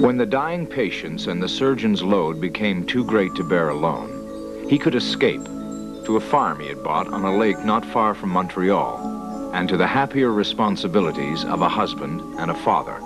When the dying patients and the surgeon's load became too great to bear alone, he could escape to a farm he had bought on a lake not far from Montreal, and to the happier responsibilities of a husband and a father.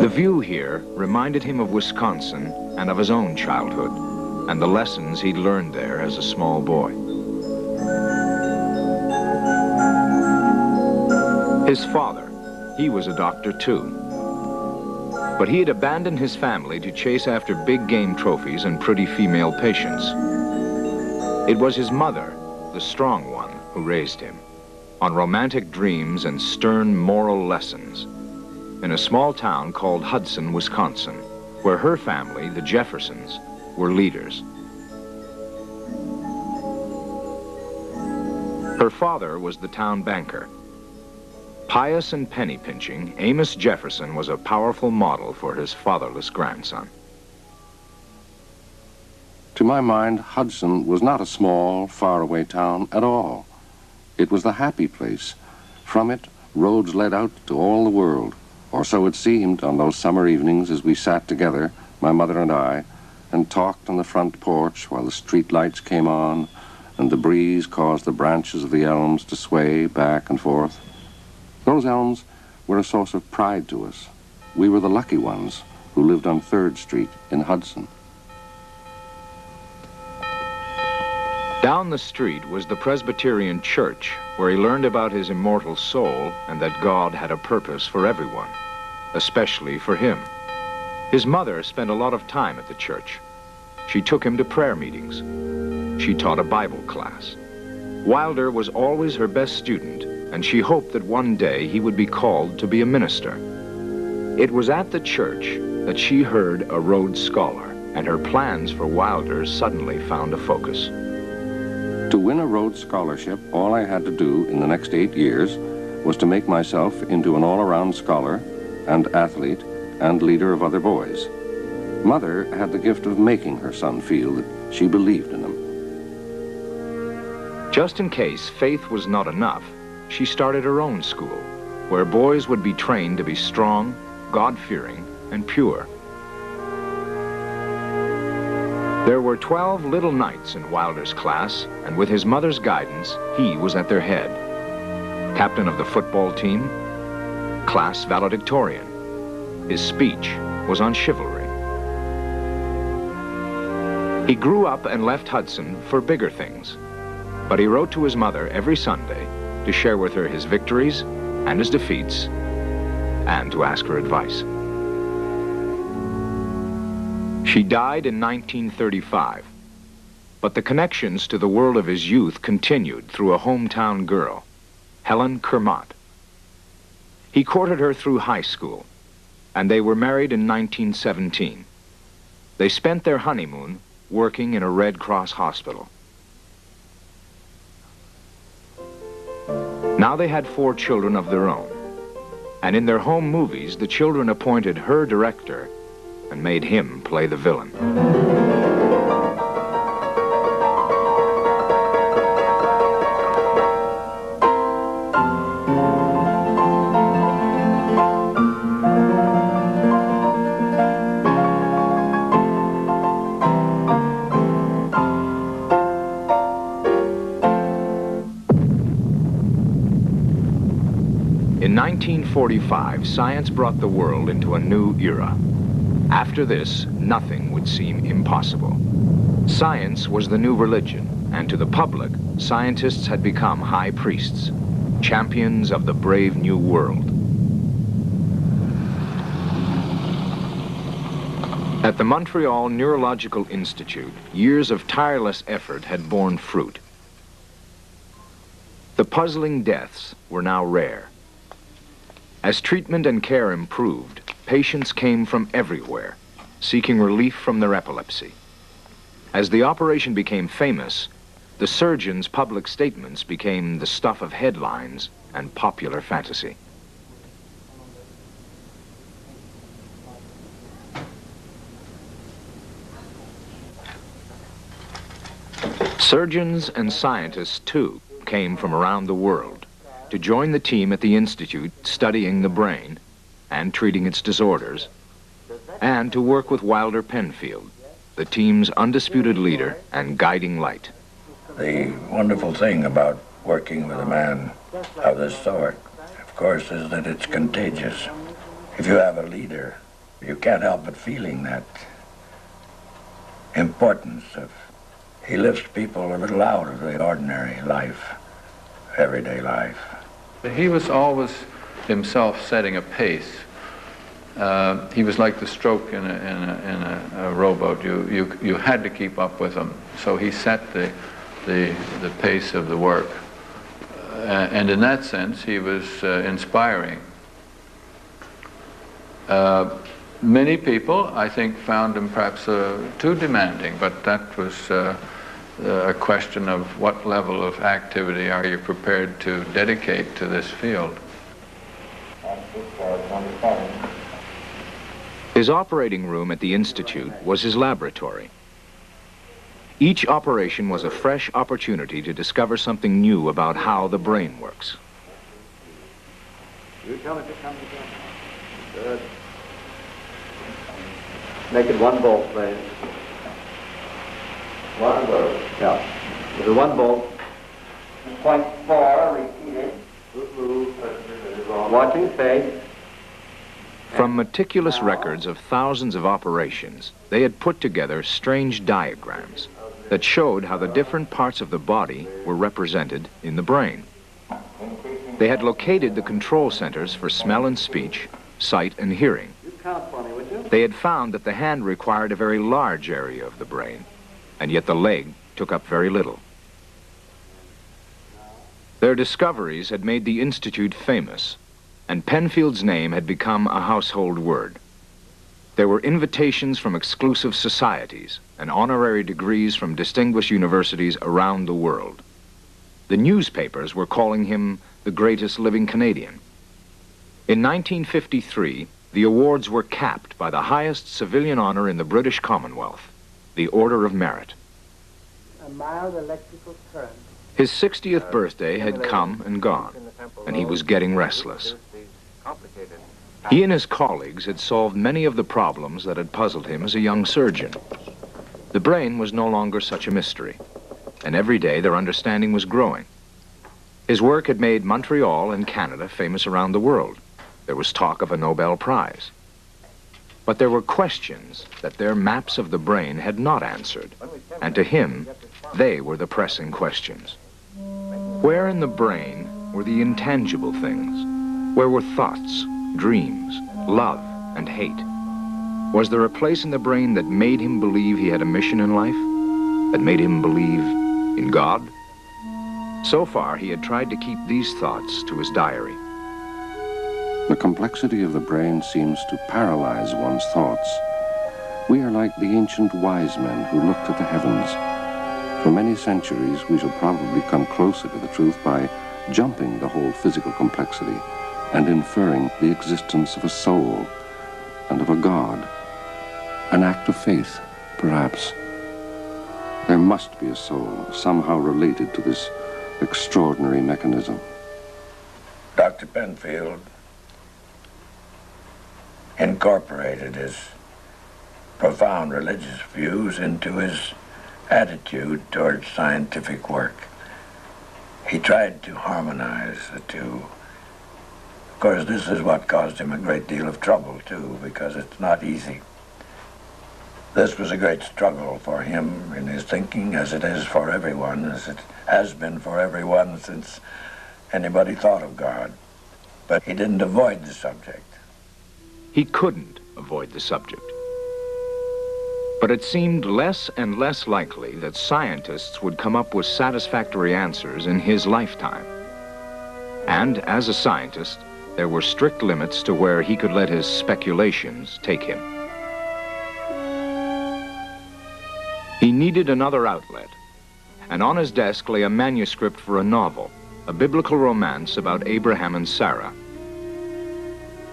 The view here reminded him of Wisconsin and of his own childhood, and the lessons he'd learned there as a small boy. His father, he was a doctor too. But he had abandoned his family to chase after big game trophies and pretty female patients. It was his mother, the strong one, who raised him, on romantic dreams and stern moral lessons, in a small town called Hudson, Wisconsin, where her family, the Jeffersons, were leaders. Her father was the town banker. Pious and penny-pinching, Amos Jefferson was a powerful model for his fatherless grandson. To my mind, Hudson was not a small, faraway town at all. It was the happy place. From it, roads led out to all the world, or so it seemed on those summer evenings as we sat together, my mother and I, and talked on the front porch while the street lights came on and the breeze caused the branches of the elms to sway back and forth. Those elms were a source of pride to us. We were the lucky ones who lived on 3rd Street in Hudson. Down the street was the Presbyterian Church, where he learned about his immortal soul and that God had a purpose for everyone, especially for him. His mother spent a lot of time at the church. She took him to prayer meetings. She taught a Bible class. Wilder was always her best student, and she hoped that one day he would be called to be a minister. It was at the church that she heard a Rhodes Scholar, and her plans for Wilder suddenly found a focus. To win a Rhodes Scholarship, all I had to do in the next 8 years was to make myself into an all-around scholar and athlete and leader of other boys. Mother had the gift of making her son feel that she believed in him. Just in case faith was not enough, she started her own school, where boys would be trained to be strong, God-fearing, and pure. There were 12 little knights in Wilder's class, and with his mother's guidance, he was at their head. Captain of the football team, class valedictorian. His speech was on chivalry. He grew up and left Hudson for bigger things, but he wrote to his mother every Sunday to share with her his victories and his defeats, and to ask her advice. She died in 1935, but the connections to the world of his youth continued through a hometown girl, Helen Kermott. He courted her through high school, and they were married in 1917. They spent their honeymoon working in a Red Cross hospital. Now they had 4 children of their own, and in their home movies, the children appointed her director and made him play the villain. In 1945, science brought the world into a new era. After this, nothing would seem impossible. Science was the new religion, and to the public, scientists had become high priests, champions of the brave new world. At the Montreal Neurological Institute, years of tireless effort had borne fruit. The puzzling deaths were now rare. As treatment and care improved, patients came from everywhere, seeking relief from their epilepsy. As the operation became famous, the surgeon's public statements became the stuff of headlines and popular fantasy. Surgeons and scientists, too, came from around the world to join the team at the Institute studying the brain and treating its disorders, and to work with Wilder Penfield, the team's undisputed leader and guiding light. The wonderful thing about working with a man of this sort, of course, is that it's contagious. If you have a leader, you can't help but feeling that importance of, he lifts people a little out of the ordinary life, everyday life. He was always himself setting a pace. He was like the stroke in a rowboat. You had to keep up with him. So he set the pace of the work. And in that sense, he was inspiring. Many people, I think, found him perhaps too demanding, but that was a question of what level of activity are you prepared to dedicate to this field. His operating room at the Institute was his laboratory. Each operation was a fresh opportunity to discover something new about how the brain works. You tell it to come together. Good. Make it one bolt, please. One bolt. Yeah. With one bolt. Point 4, repeated. Watching face. From meticulous records of thousands of operations, they had put together strange diagrams that showed how the different parts of the body were represented in the brain. They had located the control centers for smell and speech, sight and hearing. They had found that the hand required a very large area of the brain, and yet the leg took up very little. Their discoveries had made the Institute famous, and Penfield's name had become a household word. There were invitations from exclusive societies and honorary degrees from distinguished universities around the world. The newspapers were calling him the greatest living Canadian. In 1953, the awards were capped by the highest civilian honor in the British Commonwealth, the Order of Merit. A mild electrical current. His 60th birthday had come and gone, and he was getting restless. He and his colleagues had solved many of the problems that had puzzled him as a young surgeon. The brain was no longer such a mystery, and every day their understanding was growing. His work had made Montreal and Canada famous around the world. There was talk of a Nobel Prize. But there were questions that their maps of the brain had not answered, and to him, they were the pressing questions. Where in the brain were the intangible things? Where were thoughts, dreams, love, and hate? Was there a place in the brain that made him believe he had a mission in life? That made him believe in God? So far, he had tried to keep these thoughts to his diary. The complexity of the brain seems to paralyze one's thoughts. We are like the ancient wise men who looked at the heavens. For many centuries, we shall probably come closer to the truth by jumping the whole physical complexity and inferring the existence of a soul and of a God. An act of faith, perhaps. There must be a soul somehow related to this extraordinary mechanism. Dr. Penfield incorporated his profound religious views into his attitude towards scientific work. He tried to harmonize the two. Of course, this is what caused him a great deal of trouble, too, because it's not easy. This was a great struggle for him in his thinking, as it is for everyone, as it has been for everyone since anybody thought of God. But he didn't avoid the subject. He couldn't avoid the subject. But it seemed less and less likely that scientists would come up with satisfactory answers in his lifetime. And as a scientist, there were strict limits to where he could let his speculations take him. He needed another outlet, and on his desk lay a manuscript for a novel, a biblical romance about Abraham and Sarah.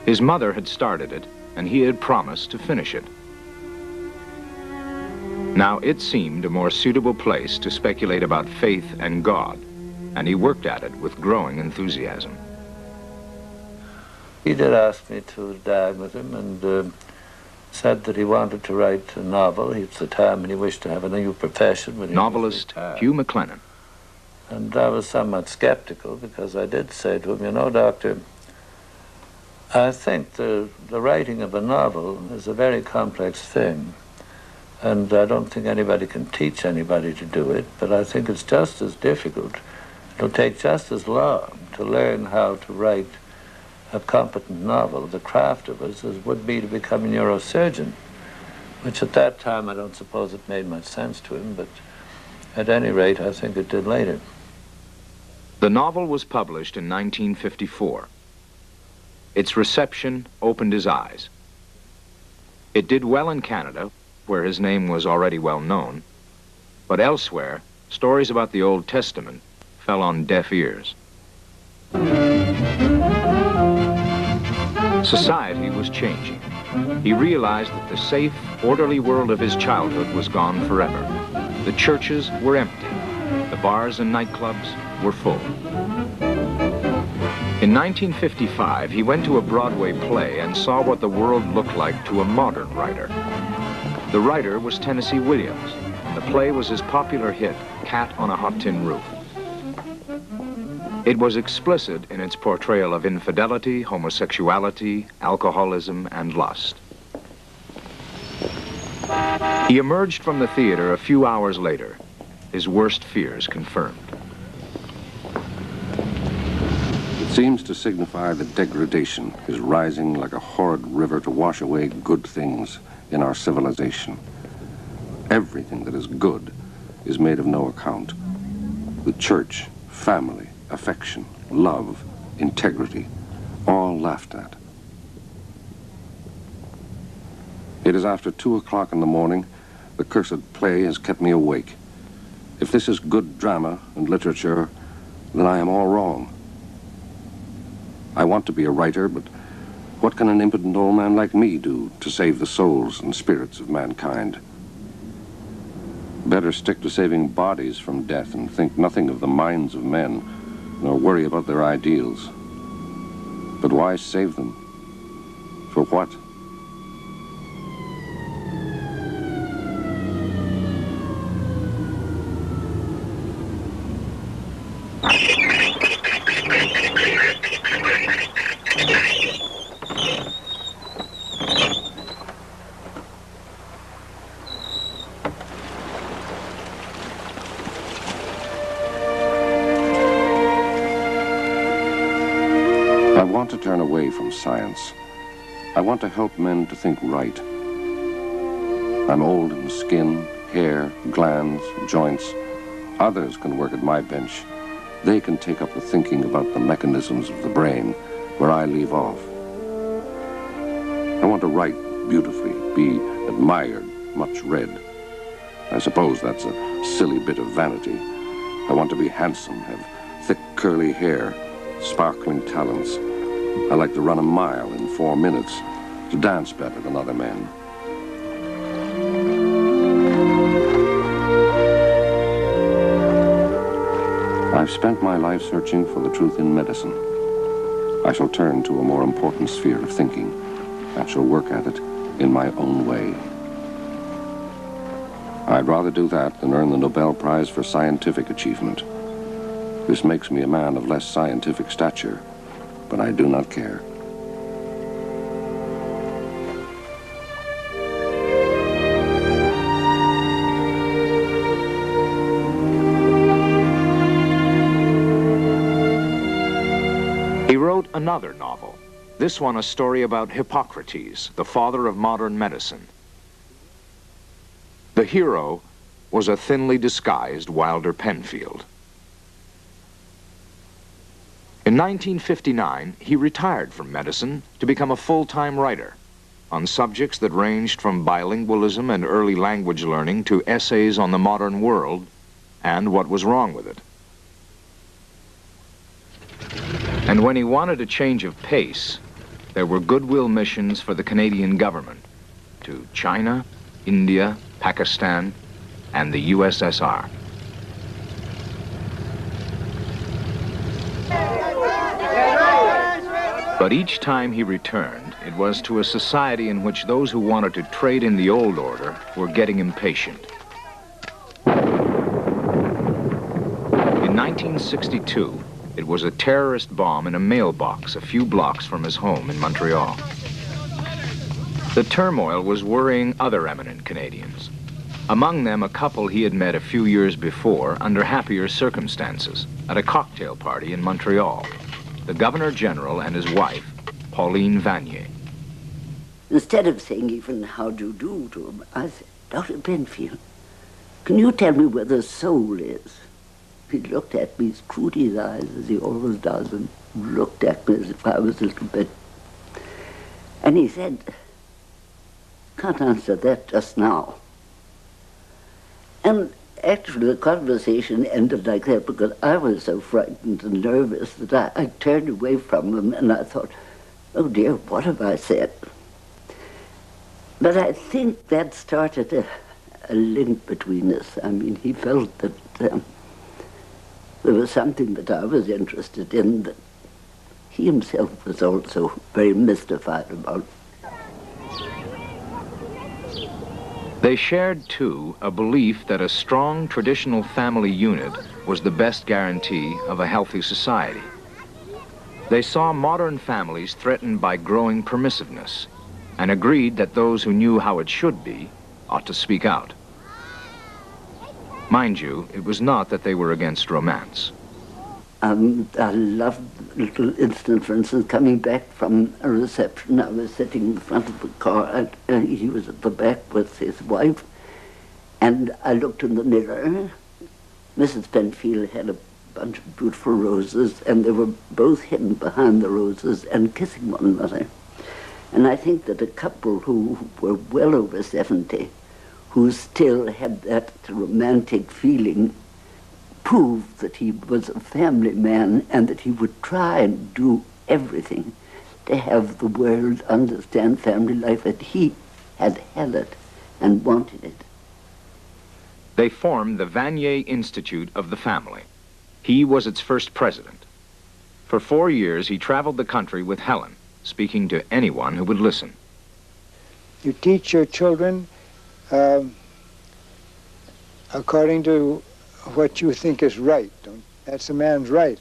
His mother had started it, and he had promised to finish it. Now it seemed a more suitable place to speculate about faith and God, and he worked at it with growing enthusiasm. He did ask me to dine with him and said that he wanted to write a novel. It's the time when he wished to have a new profession. When he Novelist Hugh McLennan. And I was somewhat skeptical because I did say to him, you know, Doctor, I think the writing of a novel is a very complex thing. And I don't think anybody can teach anybody to do it, but I think it's just as difficult. It'll take just as long to learn how to write a competent novel, the craft of it, as would be to become a neurosurgeon, which at that time I don't suppose it made much sense to him, but at any rate I think it did later. The novel was published in 1954. Its reception opened his eyes. It did well in Canada, where his name was already well known, but elsewhere, stories about the Old Testament fell on deaf ears. Society was changing. He realized that the safe, orderly world of his childhood was gone forever. The churches were empty. The bars and nightclubs were full. In 1955, he went to a Broadway play and saw what the world looked like to a modern writer. The writer was Tennessee Williams. The play was his popular hit, Cat on a Hot Tin Roof. It was explicit in its portrayal of infidelity, homosexuality, alcoholism, and lust. He emerged from the theater a few hours later, his worst fears confirmed. It seems to signify that degradation is rising like a horrid river to wash away good things in our civilization. Everything that is good is made of no account. The church, family, affection, love, integrity, all laughed at. It is after 2 o'clock in the morning. The cursed play has kept me awake. If this is good drama and literature, then I am all wrong. I want to be a writer, but what can an impotent old man like me do to save the souls and spirits of mankind? Better stick to saving bodies from death and think nothing of the minds of men, nor worry about their ideals. But why save them? For what? I want to turn away from science. I want to help men to think right. I'm old in skin, hair, glands, joints. Others can work at my bench. They can take up the thinking about the mechanisms of the brain where I leave off. I want to write beautifully, be admired, much read. I suppose that's a silly bit of vanity. I want to be handsome, have thick curly hair, sparkling talents. I like to run a mile in 4 minutes, to dance better than other men. I've spent my life searching for the truth in medicine. I shall turn to a more important sphere of thinking and shall work at it in my own way. I'd rather do that than earn the Nobel Prize for scientific achievement. This makes me a man of less scientific stature, but I do not care. He wrote another novel, this one a story about Hippocrates, the father of modern medicine. The hero was a thinly disguised Wilder Penfield. In 1959, he retired from medicine to become a full-time writer on subjects that ranged from bilingualism and early language learning to essays on the modern world and what was wrong with it. And when he wanted a change of pace, there were goodwill missions for the Canadian government to China, India, Pakistan, and the USSR. But each time he returned, it was to a society in which those who wanted to trade in the old order were getting impatient. In 1962, it was a terrorist bomb in a mailbox a few blocks from his home in Montreal. The turmoil was worrying other eminent Canadians. Among them, a couple he had met a few years before under happier circumstances at a cocktail party in Montreal. The Governor-General and his wife, Pauline Vanier. Instead of saying even how do you do to him, I said, Dr. Penfield, can you tell me where the soul is? He looked at me, screwed his eyes as he always does, and looked at me as if I was a little bit. And he said, can't answer that just now. And actually, the conversation ended like that because I was so frightened and nervous that I turned away from him and I thought, oh dear, what have I said? But I think that started a link between us. I mean, he felt that there was something that I was interested in that he himself was also very mystified about. They shared, too, a belief that a strong traditional family unit was the best guarantee of a healthy society. They saw modern families threatened by growing permissiveness and agreed that those who knew how it should be ought to speak out. Mind you, it was not that they were against romance. I loved the little incident, for instance, coming back from a reception. I was sitting in the front of the car, and he was at the back with his wife, and I looked in the mirror. Mrs. Penfield had a bunch of beautiful roses, and they were both hidden behind the roses and kissing one another. And I think that a couple who were well over 70, who still had that romantic feeling, proved that he was a family man and that he would try and do everything to have the world understand family life, that he had it and wanted it. They formed the Vanier Institute of the Family. He was its first president. For 4 years, he traveled the country with Helen, speaking to anyone who would listen. You teach your children according to what you think is right. That's a man's right.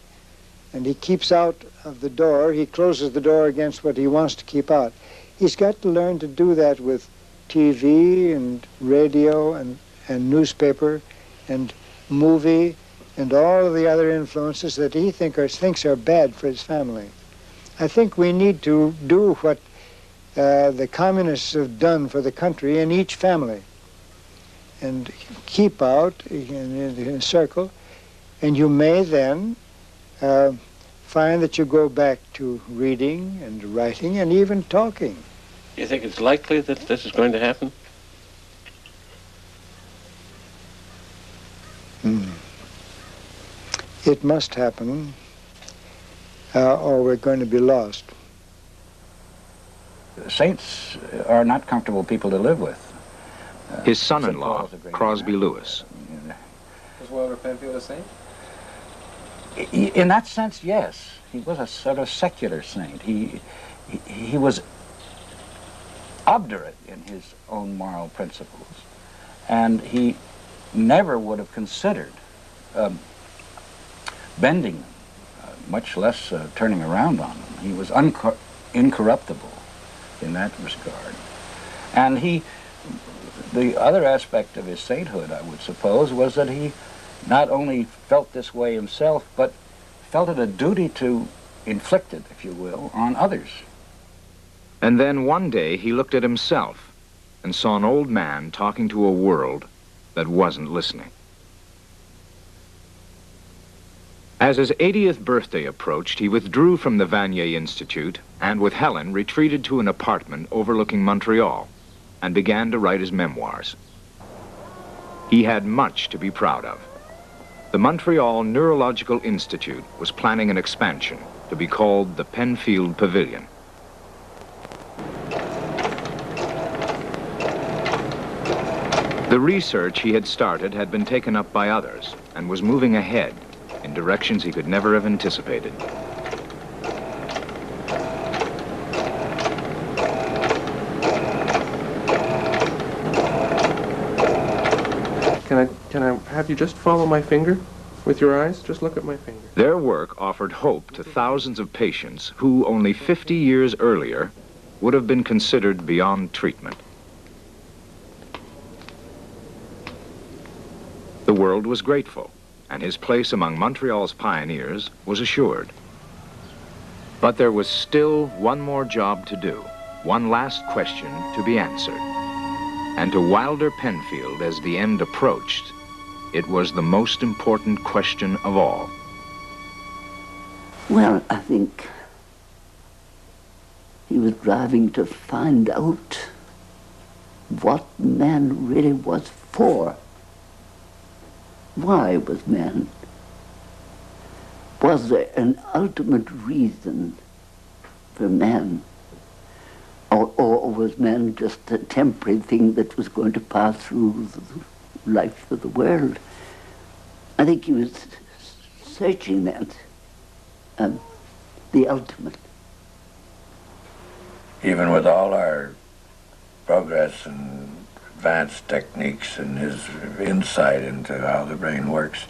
And he keeps out of the door, he closes the door against what he wants to keep out. He's got to learn to do that with TV and radio and newspaper and movie and all of the other influences that he thinks are bad for his family. I think we need to do what the communists have done for the country in each family, and keep out in a circle, and you may then find that you go back to reading and writing and even talking. You think it's likely that this is going to happen? It must happen, or we're going to be lost. Saints are not comfortable people to live with. His son-in-law, Crosby Lewis. Was Walter Penfield a saint? In that sense, yes. He was a sort of secular saint. He was obdurate in his own moral principles, and he never would have considered bending them, much less turning around on them. He was incorruptible in that regard. And the other aspect of his sainthood, I would suppose, was that he not only felt this way himself, but felt it a duty to inflict it, if you will, on others. And then one day he looked at himself and saw an old man talking to a world that wasn't listening. As his 80th birthday approached, he withdrew from the Vanier Institute and with Helen retreated to an apartment overlooking Montreal and began to write his memoirs. He had much to be proud of. The Montreal Neurological Institute was planning an expansion to be called the Penfield Pavilion. The research he had started had been taken up by others and was moving ahead in directions he could never have anticipated. Can I have you just follow my finger with your eyes? Just look at my finger. Their work offered hope to thousands of patients who, only 50 years earlier, would have been considered beyond treatment. The world was grateful, and his place among Montreal's pioneers was assured. But there was still one more job to do, one last question to be answered. And to Wilder Penfield, as the end approached, it was the most important question of all. Well, I think he was driving to find out what man really was for. Why was man? Was there an ultimate reason for man? Or was man just a temporary thing that was going to pass through the life of the world? I think he was searching that, the ultimate. Even with all our progress and advanced techniques and his insight into how the brain works,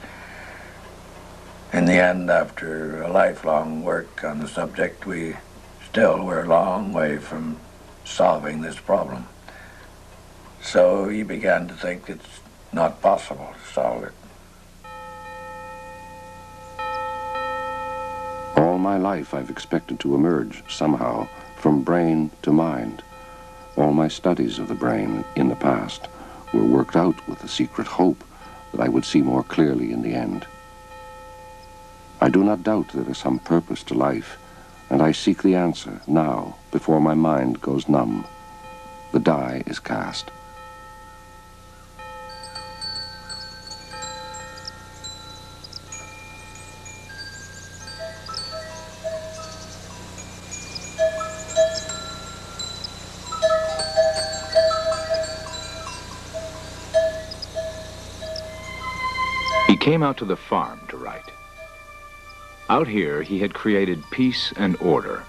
in the end, after a lifelong work on the subject, we still were a long way from solving this problem. So he began to think it's not possible to solve it. All my life I've expected to emerge somehow from brain to mind. All my studies of the brain in the past were worked out with the secret hope that I would see more clearly in the end. I do not doubt there is some purpose to life, and I seek the answer now, before my mind goes numb. The die is cast. He came out to the farm to write. Out here, he had created peace and order,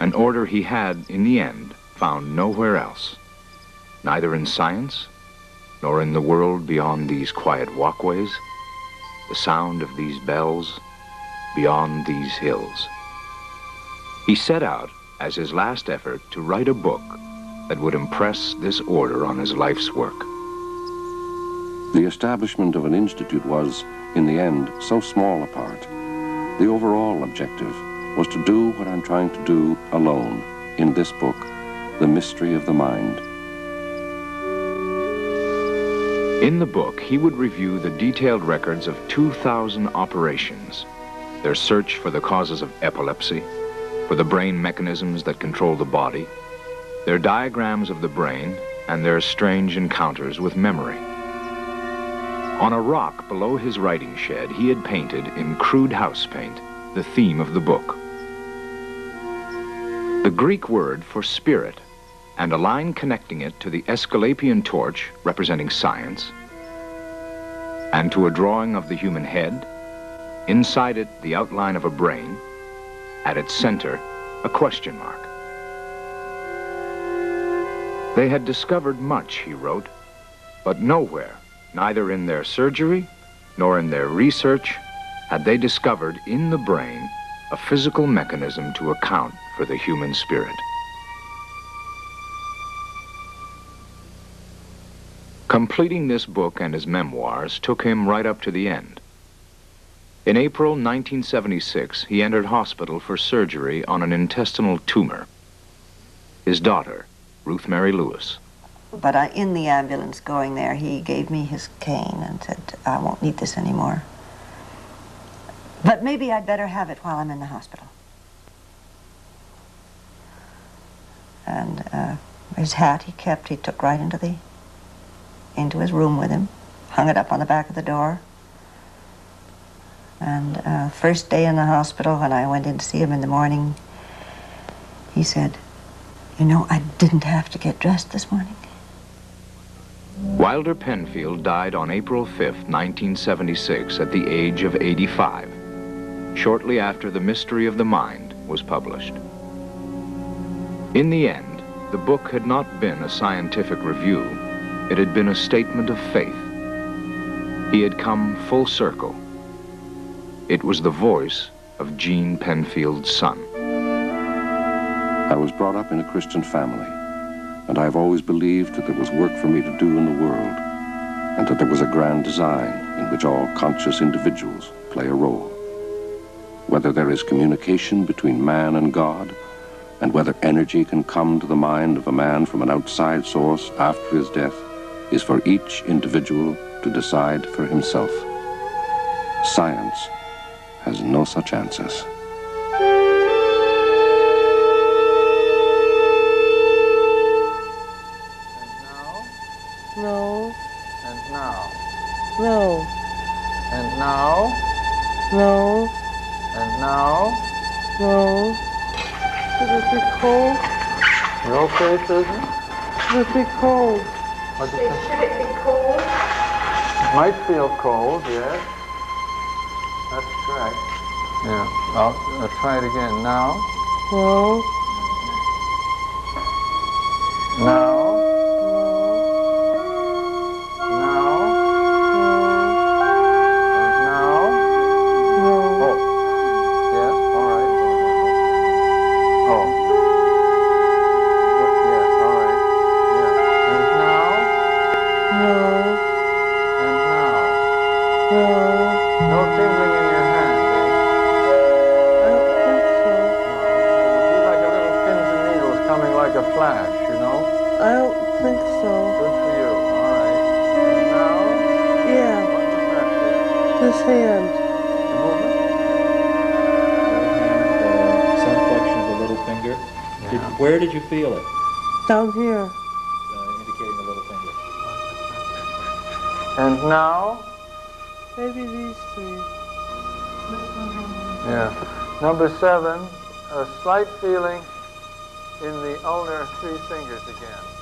an order he had, in the end, found nowhere else, neither in science, nor in the world beyond these quiet walkways, the sound of these bells, beyond these hills. He set out, as his last effort, to write a book that would impress this order on his life's work. The establishment of an institute was, in the end, so small a part. The overall objective was to do what I'm trying to do alone in this book, The Mystery of the Mind. In the book, he would review the detailed records of 2,000 operations, their search for the causes of epilepsy, for the brain mechanisms that control the body, their diagrams of the brain, and their strange encounters with memory. On a rock below his writing shed, he had painted, in crude house paint, the theme of the book. The Greek word for spirit, and a line connecting it to the Aesculapian torch, representing science, and to a drawing of the human head, inside it the outline of a brain, at its center, a question mark. They had discovered much, he wrote, but nowhere, neither in their surgery nor in their research, had they discovered in the brain a physical mechanism to account for the human spirit. Completing this book and his memoirs took him right up to the end. In April 1976, he entered hospital for surgery on an intestinal tumor. His daughter, Ruth Mary Lewis. But in the ambulance going there, he gave me his cane and said, I won't need this anymore. But maybe I'd better have it while I'm in the hospital. And his hat he took right into his room with him, hung it up on the back of the door. And first day in the hospital, when I went in to see him in the morning, he said, you know, I didn't have to get dressed this morning. Wilder Penfield died on April 5, 1976, at the age of 85, shortly after The Mystery of the Mind was published. In the end, the book had not been a scientific review. It had been a statement of faith. He had come full circle. It was the voice of Gene Penfield's son. I was brought up in a Christian family, and I have always believed that there was work for me to do in the world, and that there was a grand design in which all conscious individuals play a role. Whether there is communication between man and God, and whether energy can come to the mind of a man from an outside source after his death, is for each individual to decide for himself. Science has no such answers. No. And now. No. And now. No. And now. No. Should it be cold? You okay, Susan? Should it be cold? What do you think? Should it be cold? It might feel cold, yes. That's correct. Yeah. I'll try it again. Now. No. Now. Where did you feel it? Down here. Indicating the little finger. And now? Maybe these three. Yeah. Number 7, a slight feeling in the ulnar 3 fingers again.